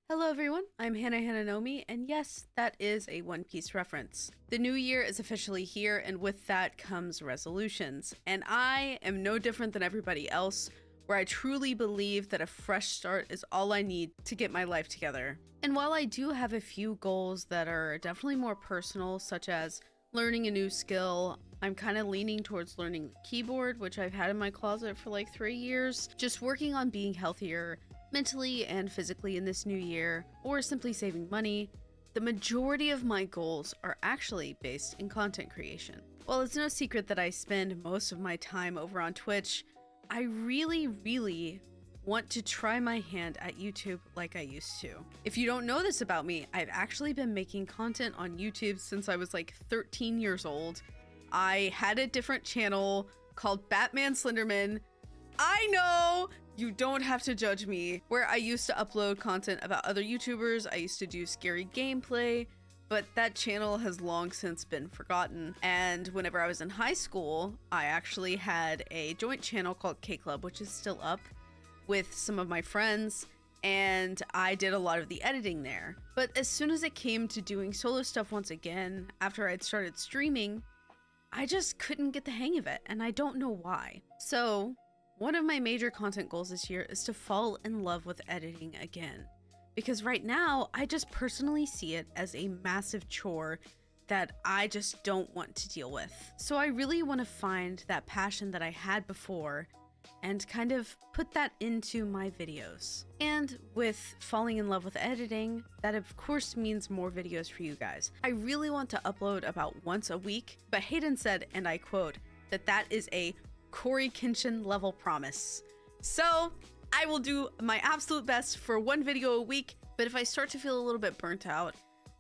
Hello everyone, I'm HanahHanahNoMi, and yes, that is a One Piece reference. The new year is officially here, and with that comes resolutions. And I am no different than everybody else, where I truly believe that a fresh start is all I need to get my life together. And while I do have a few goals that are definitely more personal, such as learning a new skill, I'm kind of leaning towards learning the keyboard, which I've had in my closet for like 3 years, just working on being healthier mentally and physically in this new year, or simply saving money. The majority of my goals are actually based in content creation. While it's no secret that I spend most of my time over on Twitch, I really want to try my hand at YouTube like I used to. If you don't know this about me, I've actually been making content on YouTube since I was like 13 years old. I had a different channel called Batman Slenderman. I know! You don't have to judge me. Where I used to upload content about other YouTubers, I used to do scary gameplay, but that channel has long since been forgotten. And whenever I was in high school, I actually had a joint channel called K Club, which is still up, with some of my friends, and I did a lot of the editing there. But as soon as it came to doing solo stuff once again, after I'd started streaming, I just couldn't get the hang of it, and I don't know why. So one of my major content goals this year is to fall in love with editing again. Because right now, I just personally see it as a massive chore that I just don't want to deal with. So I really want to find that passion that I had before and kind of put that into my videos. And with falling in love with editing, that of course means more videos for you guys. I really want to upload about once a week, but Hayden said, and I quote, that is a Corey Kenshin level promise. So I will do my absolute best for one video a week, but if I start to feel a little bit burnt out,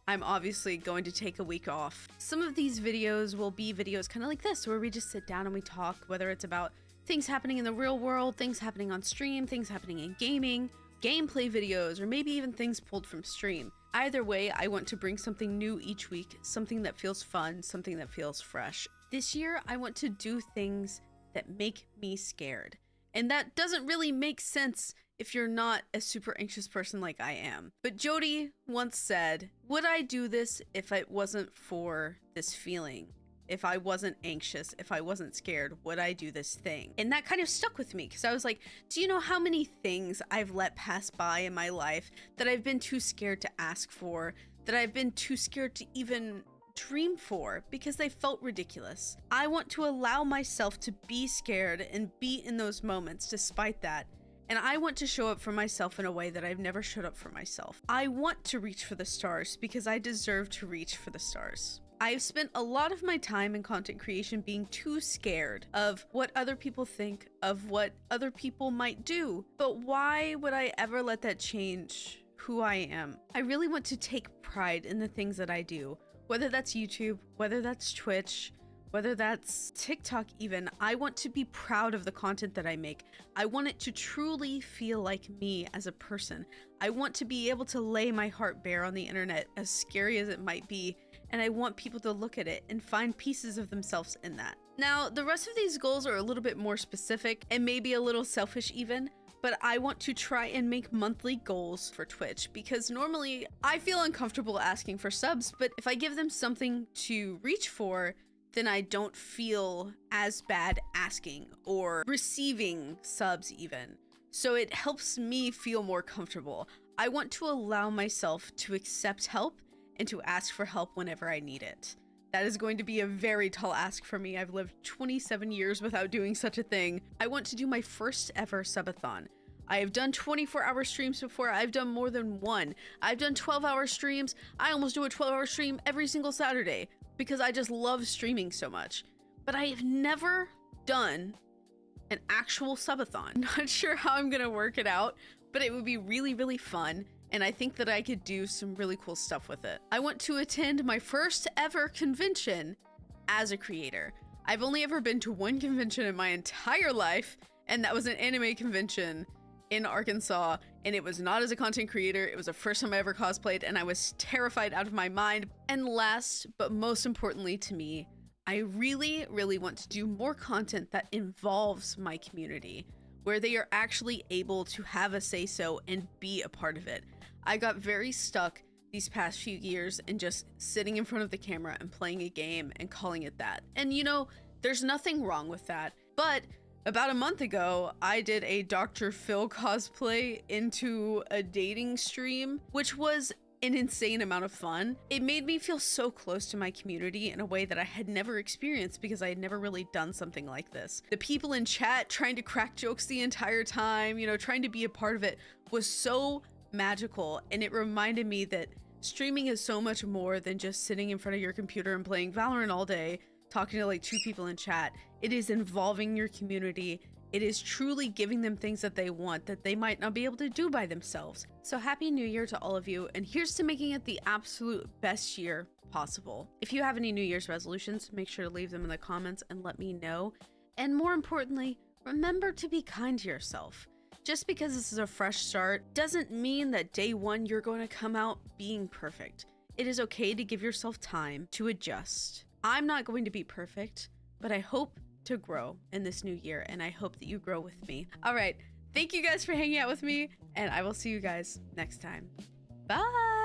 I'm obviously going to take a week off. Some of these videos will be videos kind of like this, where we just sit down and we talk, whether it's about things happening in the real world, things happening on stream, things happening in gaming, gameplay videos, or maybe even things pulled from stream. Either way, I want to bring something new each week, something that feels fun, something that feels fresh. This year, I want to do things that make me scared. And that doesn't really make sense if you're not a super anxious person like I am. But Jody once said, would I do this if it wasn't for this feeling? If I wasn't anxious, if I wasn't scared, would I do this thing? And that kind of stuck with me because I was like, do you know how many things I've let pass by in my life that I've been too scared to ask for, that I've been too scared to even dream for because they felt ridiculous? I want to allow myself to be scared and be in those moments despite that. And I want to show up for myself in a way that I've never showed up for myself. I want to reach for the stars because I deserve to reach for the stars. I've spent a lot of my time in content creation being too scared of what other people think, of what other people might do. But why would I ever let that change who I am? I really want to take pride in the things that I do. Whether that's YouTube, whether that's Twitch, whether that's TikTok even, I want to be proud of the content that I make. I want it to truly feel like me as a person. I want to be able to lay my heart bare on the internet, as scary as it might be, and I want people to look at it and find pieces of themselves in that. Now, the rest of these goals are a little bit more specific and maybe a little selfish even, but I want to try and make monthly goals for Twitch because normally I feel uncomfortable asking for subs, but if I give them something to reach for, then I don't feel as bad asking or receiving subs even. So it helps me feel more comfortable. I want to allow myself to accept help and to ask for help whenever I need it. That is going to be a very tall ask for me. I've lived 27 years without doing such a thing. I want to do my first ever subathon. I have done 24-hour streams before. I've done more than one. I've done 12-hour streams. I almost do a 12-hour stream every single Saturday because I just love streaming so much. But I have never done an actual subathon. Not sure how I'm gonna work it out, but it would be really fun. And I think that I could do some really cool stuff with it. I want to attend my first ever convention as a creator. I've only ever been to one convention in my entire life, and that was an anime convention in Arkansas, and it was not as a content creator. It was the first time I ever cosplayed, and I was terrified out of my mind. And last, but most importantly to me, I really want to do more content that involves my community, where they are actually able to have a say-so and be a part of it. I got very stuck these past few years in just sitting in front of the camera and playing a game and calling it that. And you know, there's nothing wrong with that. But about a month ago, I did a Dr. Phil cosplay into a dating stream, which was an insane amount of fun. It made me feel so close to my community in a way that I had never experienced because I had never really done something like this. The people in chat trying to crack jokes the entire time, you know, trying to be a part of it was so magical, and it reminded me that streaming is so much more than just sitting in front of your computer and playing Valorant all day, talking to like 2 people in chat. It is involving your community. It is truly giving them things that they want that they might not be able to do by themselves. So happy new year to all of you, and here's to making it the absolute best year possible. If you have any New Year's resolutions, make sure to leave them in the comments and let me know. And more importantly, remember to be kind to yourself. Just because this is a fresh start doesn't mean that day one you're going to come out being perfect. It is okay to give yourself time to adjust. I'm not going to be perfect, but I hope to grow in this new year, and I hope that you grow with me. All right, thank you guys for hanging out with me, and I will see you guys next time. Bye.